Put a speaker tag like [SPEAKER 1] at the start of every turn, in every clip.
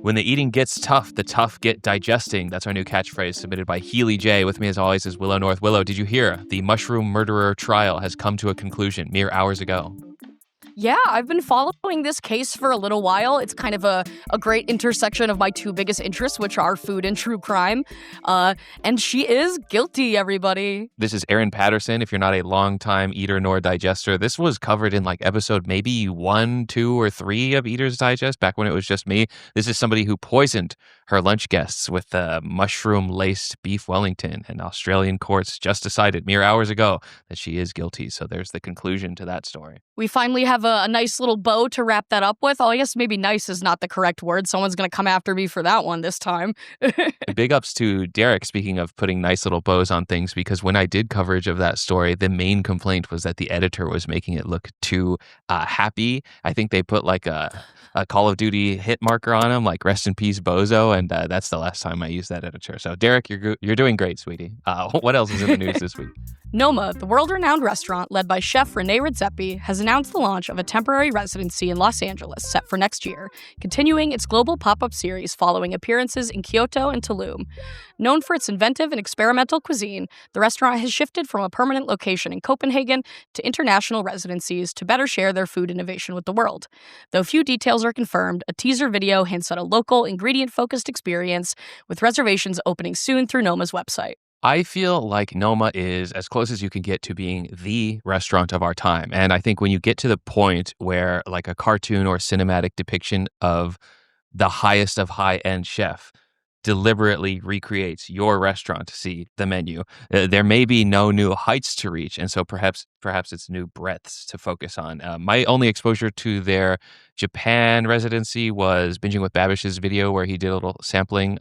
[SPEAKER 1] When the eating gets tough, the tough get digesting. That's our new catchphrase submitted by Healy J. With me as always is Willow North. Willow, did you hear? The mushroom murderer trial has come to a conclusion mere hours ago.
[SPEAKER 2] Yeah, I've been following this case for a little while. It's kind of a great intersection of my two biggest interests, which are food and true crime. And she is guilty, everybody.
[SPEAKER 1] This is Aaron Patterson. If you're not a longtime eater nor digester, this was covered in like episode maybe 1, 2, or 3 of Eater's Digest, back when it was just me. This is somebody who poisoned her lunch guests with mushroom-laced beef Wellington, and Australian courts just decided mere hours ago that she is guilty. So there's the conclusion to that story.
[SPEAKER 2] We finally have a nice little bow to wrap that up with. Oh, I guess maybe nice is not the correct word. Someone's going to come after me for that one this time.
[SPEAKER 1] Big ups to Derek, speaking of putting nice little bows on things, because when I did coverage of that story, the main complaint was that the editor was making it look too happy. I think they put like a Call of Duty hit marker on him, like rest in peace Bozo, and that's the last time I used that editor. So Derek, you're doing great, sweetie. What else is in the news this week?
[SPEAKER 2] Noma, the world-renowned restaurant led by chef Rene Redzepi, has announced the launch of a temporary residency in Los Angeles set for next year, continuing its global pop-up series following appearances in Kyoto and Tulum. Known for its inventive and experimental cuisine, the restaurant has shifted from a permanent location in Copenhagen to international residencies to better share their food innovation with the world. Though few details are confirmed, a teaser video hints at a local, ingredient-focused experience, with reservations opening soon through Noma's website.
[SPEAKER 1] I feel like Noma is as close as you can get to being the restaurant of our time. And I think when you get to the point where like a cartoon or cinematic depiction of the highest of high-end chef deliberately recreates your restaurant to see the menu, there may be no new heights to reach. And so perhaps it's new breadths to focus on. My only exposure to their Japan residency was Binging with Babish's video where he did a little sampling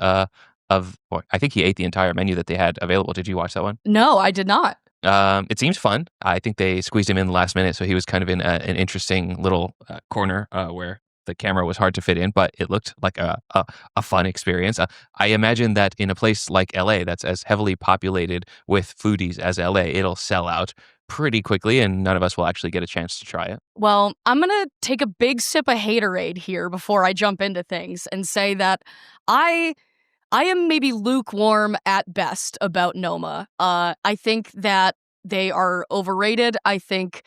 [SPEAKER 1] I think he ate the entire menu that they had available. Did you watch that one?
[SPEAKER 2] No, I did not.
[SPEAKER 1] It seems fun. I think they squeezed him in the last minute, so he was kind of in an interesting little corner where the camera was hard to fit in, but it looked like a fun experience. I imagine that in a place like LA that's as heavily populated with foodies as LA, it'll sell out pretty quickly, and none of us will actually get a chance to try it.
[SPEAKER 2] Well, I'm going to take a big sip of haterade here before I jump into things and say that I am maybe lukewarm at best about Noma. I think that they are overrated. I think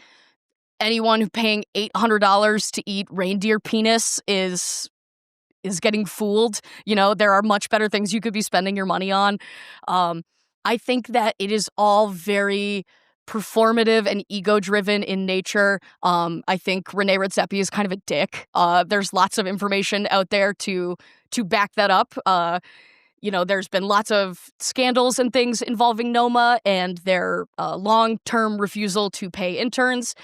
[SPEAKER 2] anyone who paying $800 to eat reindeer penis is getting fooled. You know, there are much better things you could be spending your money on. I think that it is all very performative and ego-driven in nature. I think Rene Redzepi is kind of a dick. There's lots of information out there to back that up. There's been lots of scandals and things involving Noma and their long-term refusal to pay interns.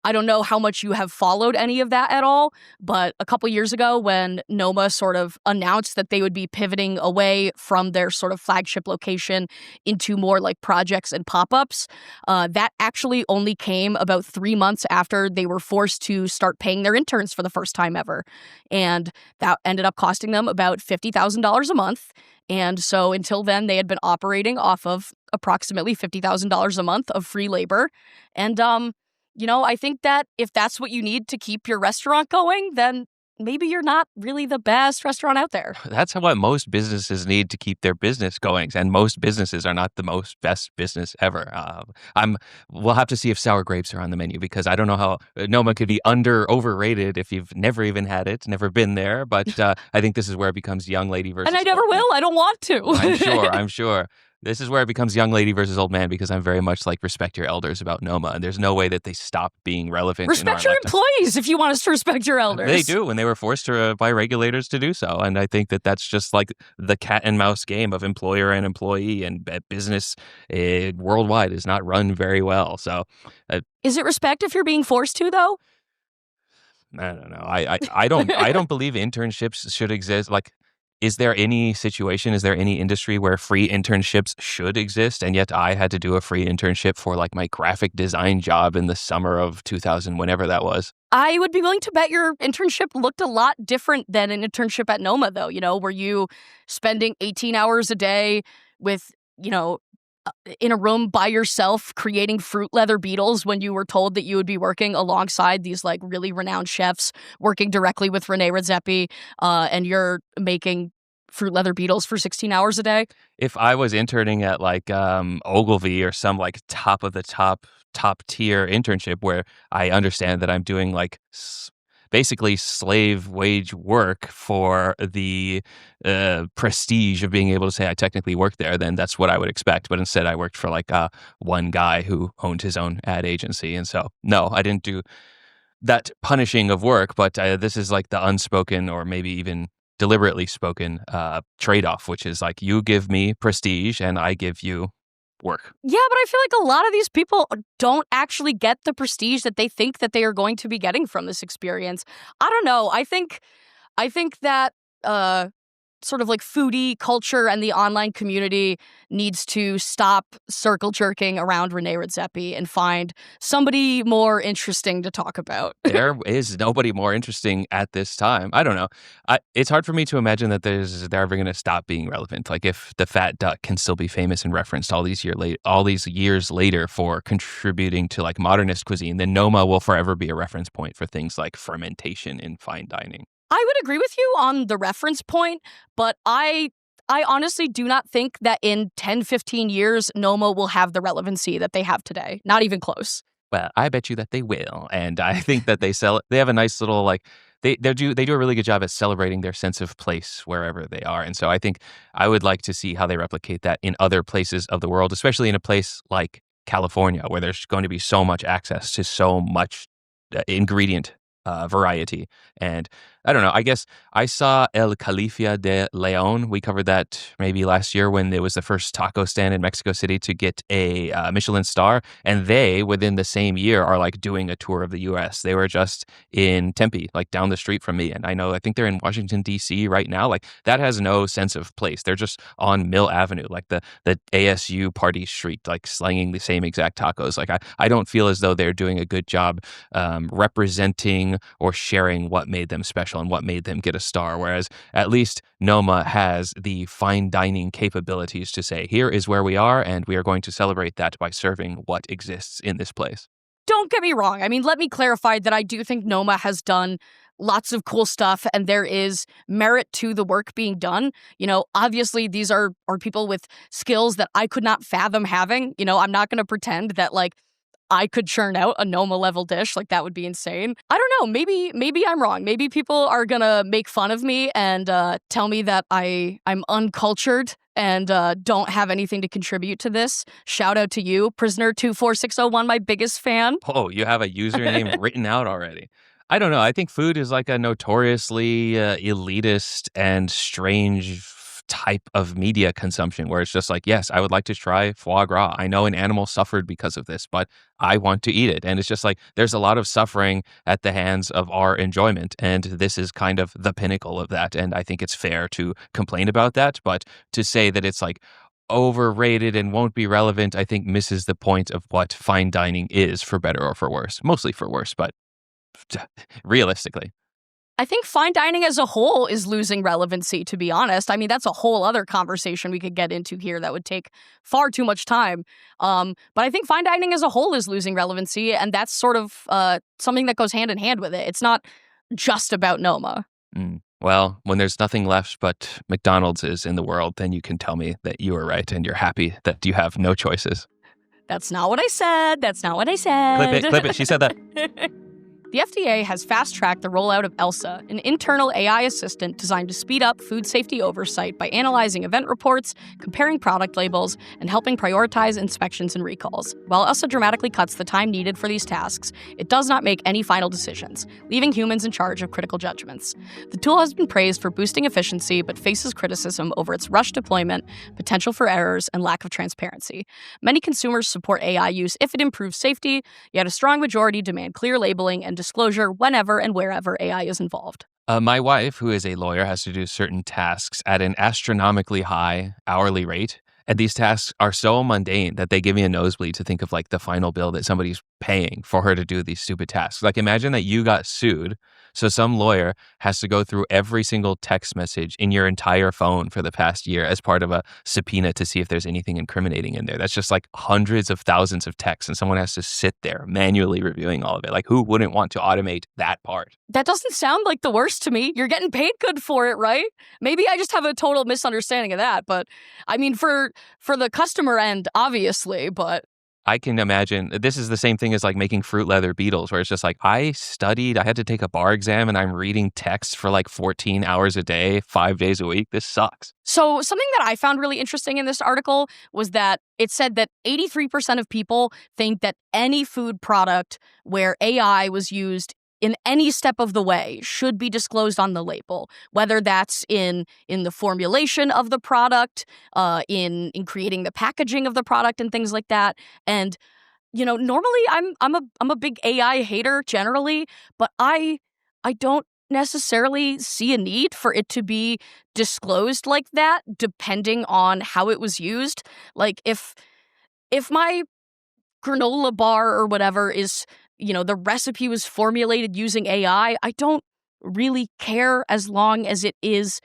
[SPEAKER 2] I don't know how much you have followed any of that at all, but a couple years ago when Noma sort of announced that they would be pivoting away from their sort of flagship location into more like projects and pop-ups, that actually only came about 3 months after they were forced to start paying their interns for the first time ever. And that ended up costing them about $50,000 a month. And so until then, they had been operating off of approximately $50,000 a month of free labor. And, I think that if that's what you need to keep your restaurant going, then maybe you're not really the best restaurant out there.
[SPEAKER 1] That's what most businesses need to keep their business going. And most businesses are not the most best business ever. We'll have to see if sour grapes are on the menu, because I don't know how Noma could be overrated if you've never even had it, never been there. But I think this is where it becomes young lady versus
[SPEAKER 2] And I never will. I don't want to.
[SPEAKER 1] I'm sure. This is where it becomes young lady versus old man, because I'm very much like respect your elders about Noma, and there's no way that they stop being relevant.
[SPEAKER 2] Respect your employees if you want us to respect your elders.
[SPEAKER 1] They do, and they were forced by regulators to do so. And I think that that's just like the cat and mouse game of employer and employee, and business worldwide is not run very well. So,
[SPEAKER 2] is it respect if you're being forced to, though?
[SPEAKER 1] I don't know. I don't believe internships should exist. Like, is there any situation, is there any industry where free internships should exist? And yet I had to do a free internship for like my graphic design job in the summer of 2000, whenever that was.
[SPEAKER 2] I would be willing to bet your internship looked a lot different than an internship at Noma, though. Were you spending 18 hours a day with, in a room by yourself creating fruit leather beetles when you were told that you would be working alongside these like really renowned chefs working directly with Rene Redzepi, and you're making fruit leather beetles for 16 hours a day.
[SPEAKER 1] If I was interning at like Ogilvy or some like top of the top tier internship where I understand that I'm doing like basically slave wage work for the prestige of being able to say I technically work there, then that's what I would expect. But instead, I worked for like one guy who owned his own ad agency, and so no, I didn't do that punishing of work. But this is like the unspoken, or maybe even deliberately spoken trade-off, which is like you give me prestige and I give you work.
[SPEAKER 2] Yeah, but I feel like a lot of these people don't actually get the prestige that they think that they are going to be getting from this experience. I don't know. I think that sort of like foodie culture and the online community needs to stop circle jerking around Rene Redzepi and find somebody more interesting to talk about.
[SPEAKER 1] There is nobody more interesting at this time. I don't know. It's hard for me to imagine that they're ever going to stop being relevant. Like if the fat duck can still be famous and referenced all these years later for contributing to like modernist cuisine, then Noma will forever be a reference point for things like fermentation in fine dining.
[SPEAKER 2] I would agree with you on the reference point, but I honestly do not think that in 10, 15 years, Noma will have the relevancy that they have today. Not even close.
[SPEAKER 1] Well, I bet you that they will, and I think that they have a nice little like they do a really good job at celebrating their sense of place wherever they are, and so I think I would like to see how they replicate that in other places of the world, especially in a place like California, where there's going to be so much access to so much ingredient variety. And I don't know, I guess I saw El Califia de Leon. We covered that maybe last year when there was the first taco stand in Mexico City to get a Michelin star. And they, within the same year, are like doing a tour of the US. They were just in Tempe, like down the street from me. And I think they're in Washington, D.C. right now. Like that has no sense of place. They're just on Mill Avenue, like the ASU party street, like slanging the same exact tacos. Like I don't feel as though they're doing a good job representing or sharing what made them special and what made them get a star. Whereas at least Noma has the fine dining capabilities to say, here is where we are, and we are going to celebrate that by serving what exists in this place.
[SPEAKER 2] Don't get me wrong. I mean, let me clarify that I do think Noma has done lots of cool stuff and there is merit to the work being done. You know, obviously these are people with skills that I could not fathom having. You know, I'm not going to pretend that like I could churn out a Noma level dish. Like that would be insane. I don't know. Maybe I'm wrong. Maybe people are gonna make fun of me and tell me that I'm uncultured and don't have anything to contribute to this. Shout out to you, Prisoner24601, my biggest fan.
[SPEAKER 1] Oh, you have a username written out already. I don't know. I think food is like a notoriously elitist and strange type of media consumption where it's just like, yes, I would like to try foie gras. I know an animal suffered because of this, but I want to eat it. And it's just like, there's a lot of suffering at the hands of our enjoyment. And this is kind of the pinnacle of that. And I think it's fair to complain about that. But to say that it's like overrated and won't be relevant, I think misses the point of what fine dining is, for better or for worse. Mostly for worse, but realistically.
[SPEAKER 2] I think fine dining as a whole is losing relevancy, to be honest. I mean, that's a whole other conversation we could get into here that would take far too much time. But I think fine dining as a whole is losing relevancy, and that's sort of something that goes hand in hand with it. It's not just about Noma.
[SPEAKER 1] Well, when there's nothing left but McDonald's is in the world, then you can tell me that you are right and you're happy that you have no choices.
[SPEAKER 2] That's not what I said. That's not what I said.
[SPEAKER 1] Clip it. She said that.
[SPEAKER 2] The FDA has fast-tracked the rollout of ELSA, an internal AI assistant designed to speed up food safety oversight by analyzing event reports, comparing product labels, and helping prioritize inspections and recalls. While ELSA dramatically cuts the time needed for these tasks, it does not make any final decisions, leaving humans in charge of critical judgments. The tool has been praised for boosting efficiency, but faces criticism over its rushed deployment, potential for errors, and lack of transparency. Many consumers support AI use if it improves safety, yet a strong majority demand clear labeling and disclosure whenever and wherever AI is involved.
[SPEAKER 1] My wife, who is a lawyer, has to do certain tasks at an astronomically high hourly rate. And these tasks are so mundane that they give me a nosebleed to think of like the final bill that somebody's paying for her to do these stupid tasks. Like imagine that you got sued So some lawyer has to go through every single text message in your entire phone for the past year as part of a subpoena to see if there's anything incriminating in there. That's just like hundreds of thousands of texts, and someone has to sit there manually reviewing all of it. Like, who wouldn't want to automate that part?
[SPEAKER 2] That doesn't sound like the worst to me. You're getting paid good for it, right? Maybe I just have a total misunderstanding of that, but I mean for the customer end, obviously, but
[SPEAKER 1] I can imagine this is the same thing as like making fruit leather beetles, where it's just like I studied, I had to take a bar exam, and I'm reading texts for like 14 hours a day, 5 days a week. This sucks.
[SPEAKER 2] so something that I found really interesting in this article was that it said that 83% of people think that any food product where AI was used in any step of the way should be disclosed on the label, whether that's in the formulation of the product, in creating the packaging of the product and things like that. And normally I'm a big AI hater generally, but I don't necessarily see a need for it to be disclosed like that, depending on how it was used. Like if my granola bar or whatever is, the recipe was formulated using AI, I don't really care as long as it is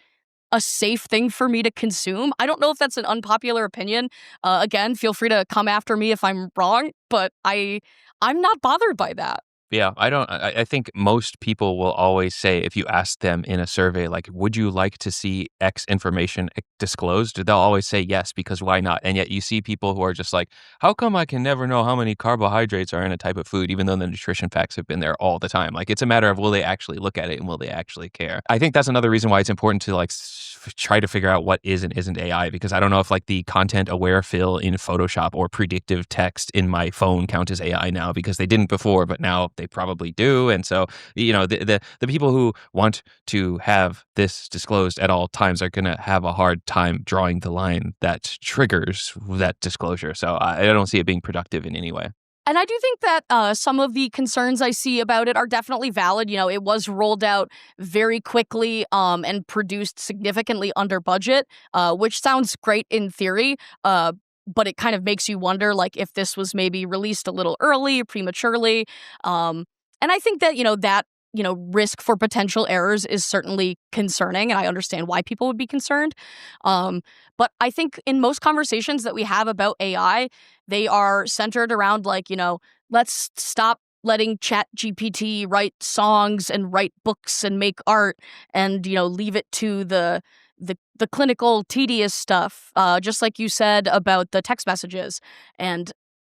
[SPEAKER 2] a safe thing for me to consume. I don't know if that's an unpopular opinion. Again, feel free to come after me if I'm wrong, but I'm not bothered by that.
[SPEAKER 1] Yeah, I don't. I think most people will always say, if you ask them in a survey, like, would you like to see X information disclosed? They'll always say yes, because why not? And yet you see people who are just like, how come I can never know how many carbohydrates are in a type of food, even though the nutrition facts have been there all the time? Like, it's a matter of will they actually look at it and will they actually care? I think that's another reason why it's important to like try to figure out what is and isn't AI, because I don't know if like the content aware fill in Photoshop or predictive text in my phone count as AI now, because they didn't before, but now they probably do. And so, the people who want to have this disclosed at all times are going to have a hard time drawing the line that triggers that disclosure. So I don't see it being productive in any way.
[SPEAKER 2] And I do think that some of the concerns I see about it are definitely valid. It was rolled out very quickly and produced significantly under budget, which sounds great in theory. But it kind of makes you wonder, like, if this was maybe released a little early, prematurely. And I think that, risk for potential errors is certainly concerning, and I understand why people would be concerned. But I think in most conversations that we have about AI, they are centered around, like, let's stop letting Chat GPT write songs and write books and make art and, leave it to the clinical tedious stuff, just like you said about the text messages. And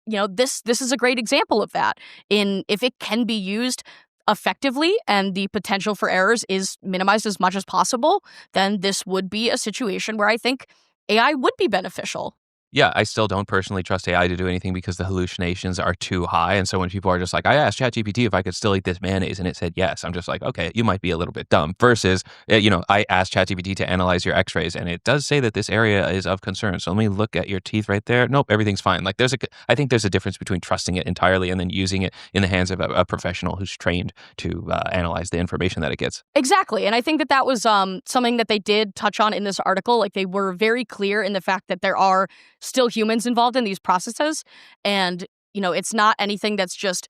[SPEAKER 2] this is a great example of that. In if it can be used effectively and the potential for errors is minimized as much as possible, then this would be a situation where I think AI would be beneficial.
[SPEAKER 1] Yeah, I still don't personally trust AI to do anything because the hallucinations are too high. And so when people are just like, I asked ChatGPT if I could still eat this mayonnaise and it said yes, I'm just like, okay, you might be a little bit dumb. Versus, I asked ChatGPT to analyze your x-rays and it does say that this area is of concern. So let me look at your teeth right there. Nope, everything's fine. Like I think there's a difference between trusting it entirely and then using it in the hands of a professional who's trained to analyze the information that it gets.
[SPEAKER 2] Exactly. And I think that was something that they did touch on in this article. Like, they were very clear in the fact that there are still humans involved in these processes. And, it's not anything that's just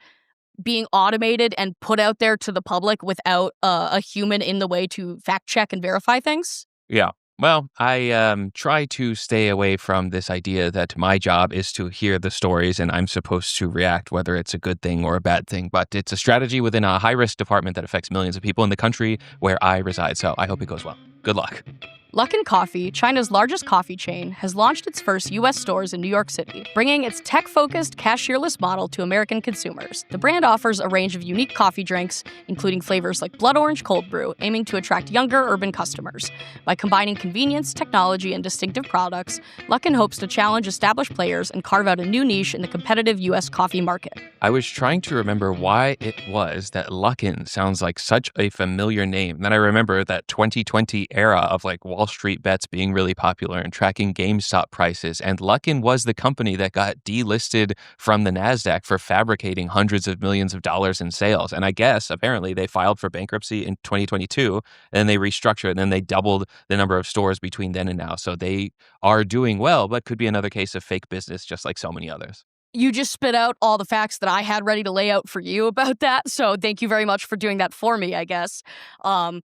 [SPEAKER 2] being automated and put out there to the public without a human in the way to fact check and verify things.
[SPEAKER 1] Yeah. Well, I try to stay away from this idea that my job is to hear the stories and I'm supposed to react whether it's a good thing or a bad thing. But it's a strategy within a high-risk department that affects millions of people in the country where I reside. So I hope it goes well. Good luck.
[SPEAKER 2] Luckin Coffee, China's largest coffee chain, has launched its first U.S. stores in New York City, bringing its tech-focused, cashierless model to American consumers. The brand offers a range of unique coffee drinks, including flavors like blood orange cold brew, aiming to attract younger urban customers. By combining convenience, technology, and distinctive products, Luckin hopes to challenge established players and carve out a new niche in the competitive U.S. coffee market.
[SPEAKER 1] I was trying to remember why it was that Luckin sounds like such a familiar name. Then I remember that 2020 era of like Wall Street bets being really popular and tracking GameStop prices. And Luckin was the company that got delisted from the NASDAQ for fabricating hundreds of millions of dollars in sales. And I guess apparently they filed for bankruptcy in 2022 and they restructured and then they doubled the number of stores between then and now. So they are doing well, but could be another case of fake business, just like so many others.
[SPEAKER 2] You just spit out all the facts that I had ready to lay out for you about that. So thank you very much for doing that for me, I guess. Um,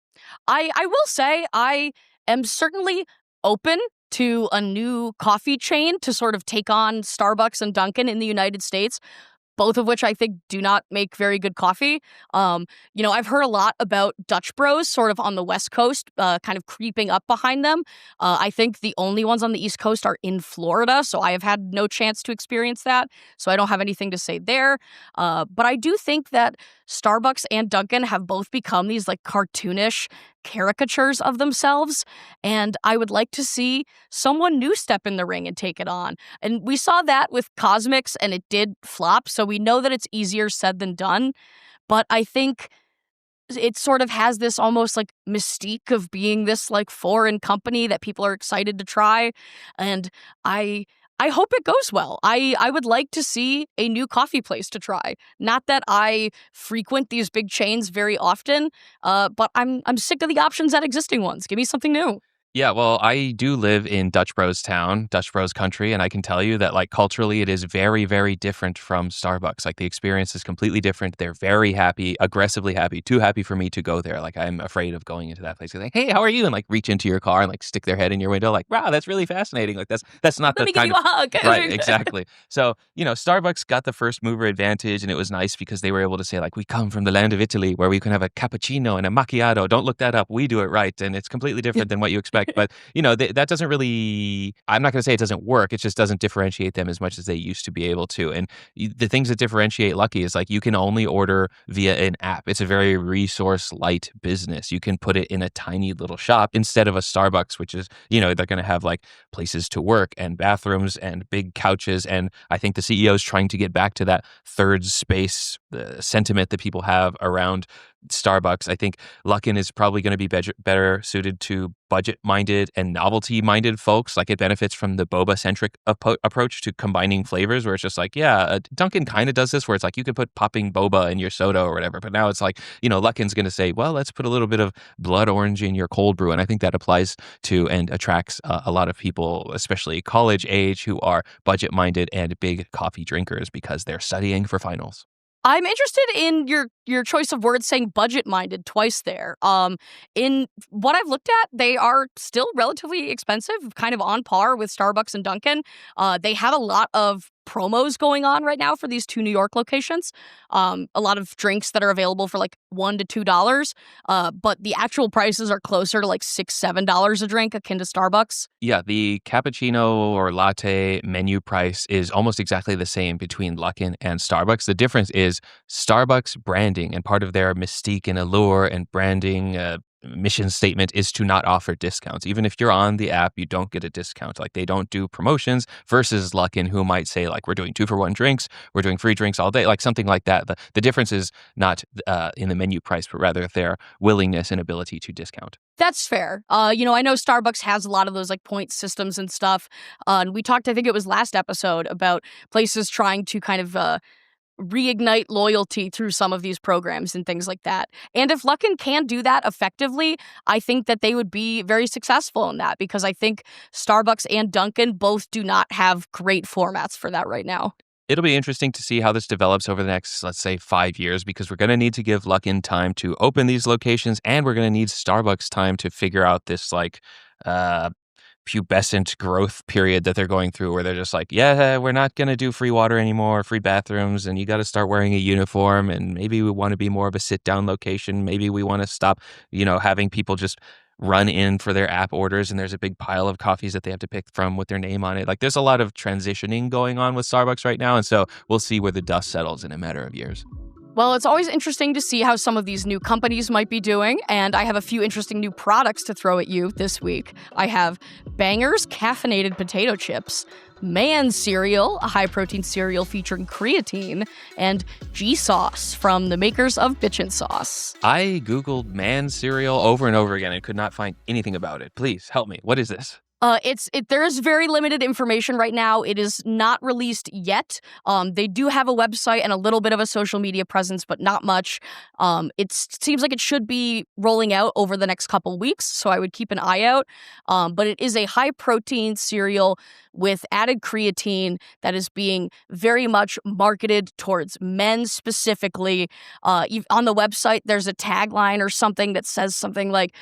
[SPEAKER 2] I will say I am certainly open to a new coffee chain to sort of take on Starbucks and Dunkin' in the United States, both of which I think do not make very good coffee. I've heard a lot about Dutch Bros sort of on the West Coast, kind of creeping up behind them. I think the only ones on the East Coast are in Florida, so I have had no chance to experience that, so I don't have anything to say there. But I do think that Starbucks and Dunkin' have both become these like cartoonish caricatures of themselves, and I would like to see someone new step in the ring and take it on. And we saw that with Cosmics, and it did flop, so we know that it's easier said than done. But I think it sort of has this almost like mystique of being this like foreign company that people are excited to try. And I hope it goes well. I would like to see a new coffee place to try. Not that I frequent these big chains very often, but I'm sick of the options at existing ones. Give me something new.
[SPEAKER 1] Yeah, well, I do live in Dutch Bros town, Dutch Bros country, and I can tell you that like culturally it is very, very different from Starbucks. Like the experience is completely different. They're very happy, aggressively happy, too happy for me to go there. Like I'm afraid of going into that place. They're like, hey, how are you? And like reach into your car and like stick their head in your window, like, wow, that's really fascinating. Like that's not
[SPEAKER 2] Let
[SPEAKER 1] the
[SPEAKER 2] me give
[SPEAKER 1] kind
[SPEAKER 2] you
[SPEAKER 1] of
[SPEAKER 2] a hug.
[SPEAKER 1] right, exactly. So, Starbucks got the first mover advantage and it was nice because they were able to say like, we come from the land of Italy where we can have a cappuccino and a macchiato. Don't look that up. We do it right. And it's completely different than what you expect. But, that doesn't really, I'm not going to say it doesn't work. It just doesn't differentiate them as much as they used to be able to. And the things that differentiate Lucky is like you can only order via an app. It's a very resource light business. You can put it in a tiny little shop instead of a Starbucks, which is, they're going to have like places to work and bathrooms and big couches. And I think the CEO is trying to get back to that third space sentiment that people have around Starbucks. I think Luckin is probably going to be better suited to budget-minded and novelty-minded folks. Like it benefits from the boba-centric approach to combining flavors, where it's just like, yeah, Dunkin' kind of does this, where it's like you can put popping boba in your soda or whatever. But now it's like, Luckin's going to say, well, let's put a little bit of blood orange in your cold brew, and I think that applies to and attracts a lot of people, especially college age, who are budget-minded and big coffee drinkers because they're studying for finals.
[SPEAKER 2] I'm interested in your choice of words saying budget minded twice there. In what I've looked at, they are still relatively expensive, kind of on par with Starbucks and Dunkin'. They have a lot of promos going on right now for these two New York locations. A lot of drinks that are available for like $1 to $2. But the actual prices are closer to like $6-7 a drink, akin to Starbucks.
[SPEAKER 1] Yeah, the cappuccino or latte menu price is almost exactly the same between Luckin and Starbucks. The difference is Starbucks branding, and part of their mystique and allure and branding mission statement is to not offer discounts. Even if you're on the app, you don't get a discount. Like they don't do promotions versus Luckin, who might say like, we're doing 2-for-1 drinks, we're doing free drinks all day, like something like that. The difference is not in the menu price, but rather their willingness and ability to discount.
[SPEAKER 2] That's fair. I know Starbucks has a lot of those like point systems and stuff. And we talked, I think it was last episode, about places trying to kind of reignite loyalty through some of these programs and things like that. And if Luckin can do that effectively, I think that they would be very successful in that, because I think Starbucks and Dunkin' both do not have great formats for that right now.
[SPEAKER 1] It'll be interesting to see how this develops over the next, let's say, 5 years, because we're going to need to give Luckin time to open these locations, and we're going to need Starbucks time to figure out this like pubescent growth period that they're going through, where they're just like, yeah, we're not going to do free water anymore, free bathrooms, and you got to start wearing a uniform, and maybe we want to be more of a sit-down location. Maybe we want to stop, having people just run in for their app orders and there's a big pile of coffees that they have to pick from with their name on it. Like there's a lot of transitioning going on with Starbucks right now, and so we'll see where the dust settles in a matter of years.
[SPEAKER 2] Well, it's always interesting to see how some of these new companies might be doing, and I have a few interesting new products to throw at you this week. I have Bangers caffeinated potato chips, Man cereal, a high-protein cereal featuring creatine, and G-Sauce from the makers of Bitchin' Sauce.
[SPEAKER 1] I Googled Man cereal over and over again and could not find anything about it. Please help me. What is this?
[SPEAKER 2] There is very limited information right now. It is not released yet. They do have a website and a little bit of a social media presence, but not much. It seems like it should be rolling out over the next couple weeks, so I would keep an eye out. But it is a high protein cereal with added creatine that is being very much marketed towards men specifically. On the website, there's a tagline or something that says something like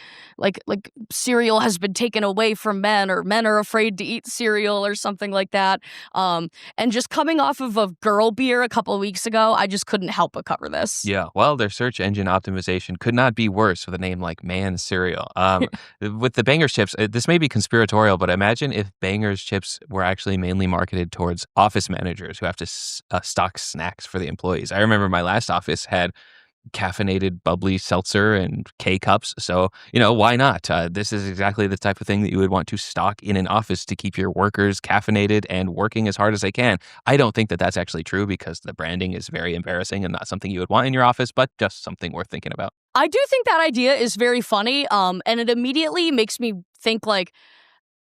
[SPEAKER 2] cereal has been taken away from men, or men are afraid to eat cereal, or something like that. And just coming off of a girl beer a couple of weeks ago, I just couldn't help but cover this.
[SPEAKER 1] Yeah, well, their search engine optimization could not be worse with a name like Man Cereal. With the Bangers chips, this may be conspiratorial, but imagine if Bangers chips were actually mainly marketed towards office managers who have to stock snacks for the employees. I remember my last office had caffeinated bubbly seltzer and K-cups. So, why not? This is exactly the type of thing that you would want to stock in an office to keep your workers caffeinated and working as hard as they can. I don't think that that's actually true because the branding is very embarrassing and not something you would want in your office, but just something worth thinking about.
[SPEAKER 2] I do think that idea is very funny, and it immediately makes me think like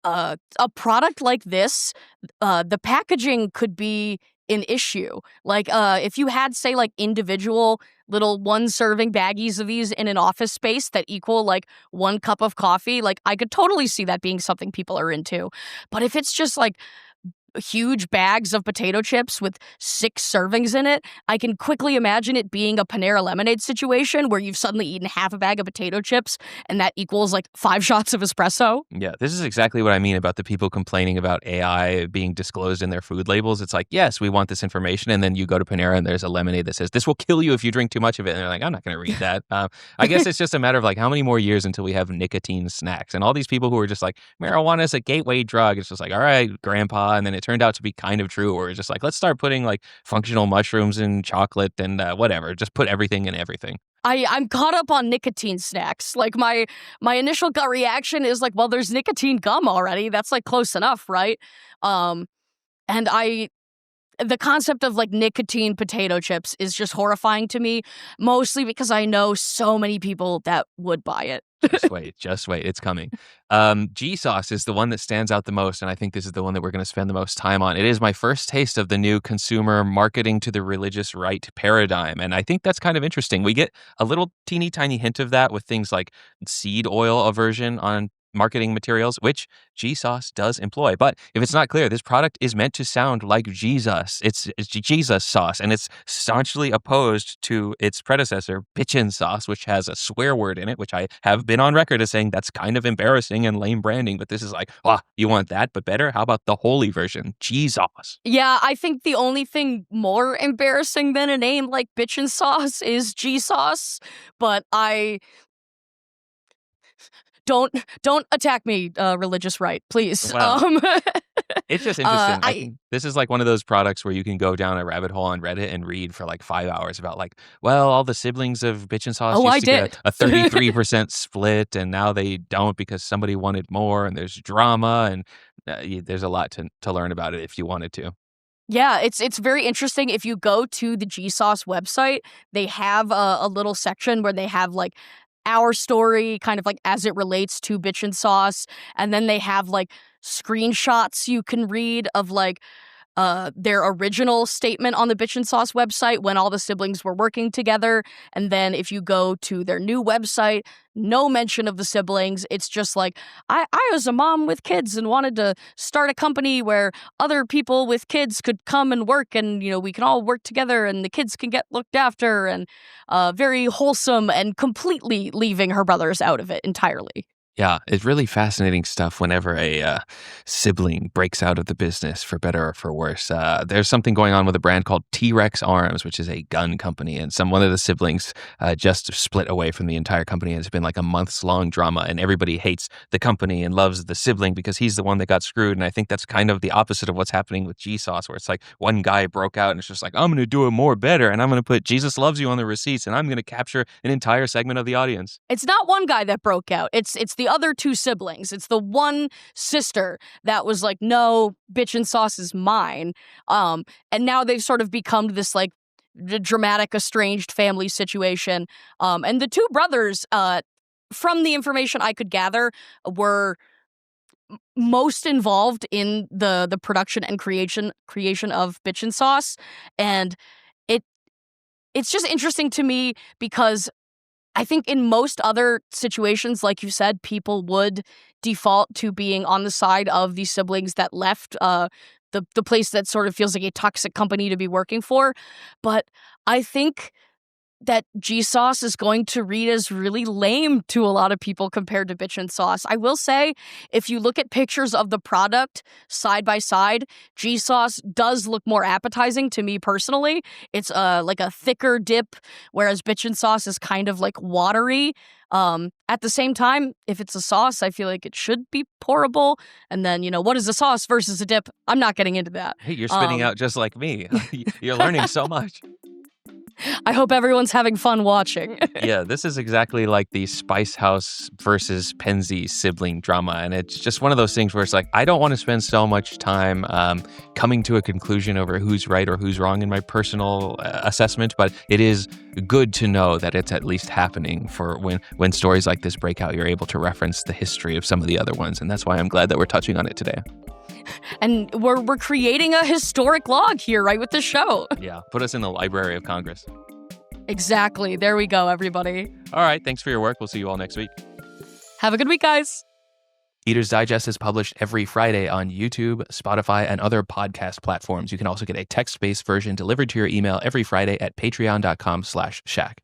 [SPEAKER 2] a product like this, the packaging could be an issue. Like, if you had, say, like individual little one serving baggies of these in an office space that equal like one cup of coffee, like I could totally see that being something people are into. But if it's just like huge bags of potato chips with 6 servings in it, I can quickly imagine it being a Panera Lemonade situation where you've suddenly eaten half a bag of potato chips and that equals like 5 shots of espresso.
[SPEAKER 1] Yeah, this is exactly what I mean about the people complaining about AI being disclosed in their food labels. It's like, yes, we want this information. And then you go to Panera and there's a lemonade that says, this will kill you if you drink too much of it. And they're like, I'm not going to read that. I guess it's just a matter of like, how many more years until we have nicotine snacks? And all these people who are just like, marijuana is a gateway drug. It's just like, all right, grandpa. And then it turned out to be kind of true, where it's just like, let's start putting like functional mushrooms in chocolate and whatever. Just put everything in everything.
[SPEAKER 2] I'm caught up on nicotine snacks. Like my initial gut reaction is like, well, there's nicotine gum already. That's like close enough, right? Um, and the concept of like nicotine potato chips is just horrifying to me, mostly because I know so many people that would buy it.
[SPEAKER 1] Just wait. It's coming. G sauce is the one that stands out the most, and I think this is the one that we're going to spend the most time on. It is my first taste of the new consumer marketing to the religious right paradigm, and I think that's kind of interesting. We get a little teeny tiny hint of that with things like seed oil aversion on marketing materials, which G sauce does employ. But if it's not clear, this product is meant to sound like Jesus. It's Jesus sauce, and it's staunchly opposed to its predecessor, bitchin' sauce, which has a swear word in it, which I have been on record as saying that's kind of embarrassing and lame branding. But this is like, you want that, but better? How about the holy version, G sauce?
[SPEAKER 2] Yeah, I think the only thing more embarrassing than a name like bitchin' sauce is G sauce, but I don't attack me, religious right, please.
[SPEAKER 1] Well, it's just interesting. I
[SPEAKER 2] I
[SPEAKER 1] think this is like one of those products where you can go down a rabbit hole on Reddit and read for like 5 hours about like, well, all the siblings of Bitch and Sauce
[SPEAKER 2] oh, I
[SPEAKER 1] used to get
[SPEAKER 2] did.
[SPEAKER 1] a 33% split, and now they don't because somebody wanted more, and there's drama, and there's a lot to learn about it if you wanted to.
[SPEAKER 2] Yeah, it's very interesting. If you go to the G Sauce website, they have a little section where they have like our story kind of like as it relates to Bitch and Sauce, and then they have like screenshots you can read of like their original statement on the Bitch and Sauce website when all the siblings were working together. And then if you go to their new website, no mention of the siblings. It's just like, I was a mom with kids and wanted to start a company where other people with kids could come and work, and, we can all work together and the kids can get looked after, and very wholesome, and completely leaving her brothers out of it entirely.
[SPEAKER 1] Yeah, it's really fascinating stuff whenever a sibling breaks out of the business for better or for worse. There's something going on with a brand called T-Rex Arms, which is a gun company, and one of the siblings just split away from the entire company. It's been like a months long drama, and everybody hates the company and loves the sibling because he's the one that got screwed. And I think that's kind of the opposite of what's happening with G Sauce, where it's like one guy broke out and it's just like, I'm going to do it more better, and I'm going to put Jesus loves you on the receipts, and I'm going to capture an entire segment of the audience.
[SPEAKER 2] It's not one guy that broke out. It's the other 2 siblings. It's the one sister that was like, no, Bitch and Sauce is mine. And now they've sort of become this like dramatic estranged family situation. And the 2 brothers, from the information I could gather, were most involved in the production and creation of Bitchin' Sauce, and it it's just interesting to me because I think in most other situations, like you said, people would default to being on the side of the siblings that left the place that sort of feels like a toxic company to be working for. But I think that G-Sauce is going to read as really lame to a lot of people compared to Bitchin' Sauce. I will say, if you look at pictures of the product side by side, G-Sauce does look more appetizing to me personally. It's like a thicker dip, whereas Bitchin' Sauce is kind of like watery. At the same time, if it's a sauce, I feel like it should be pourable. And then, what is a sauce versus a dip? I'm not getting into that.
[SPEAKER 1] Hey, you're spitting out just like me. You're learning so much.
[SPEAKER 2] I hope everyone's having fun watching.
[SPEAKER 1] Yeah, this is exactly like the Spice House versus Penzi sibling drama. And it's just one of those things where it's like, I don't want to spend so much time coming to a conclusion over who's right or who's wrong in my personal assessment. But it is good to know that it's at least happening for when stories like this break out, you're able to reference the history of some of the other ones. And that's why I'm glad that we're touching on it today.
[SPEAKER 2] And we're creating a historic log here, right, with this show.
[SPEAKER 1] Yeah, put us in the Library of Congress.
[SPEAKER 2] Exactly. There we go, everybody.
[SPEAKER 1] All right, thanks for your work. We'll see you all next week.
[SPEAKER 2] Have a good week, guys.
[SPEAKER 1] Eater's Digest is published every Friday on YouTube, Spotify, and other podcast platforms. You can also get a text-based version delivered to your email every Friday at patreon.com/shack.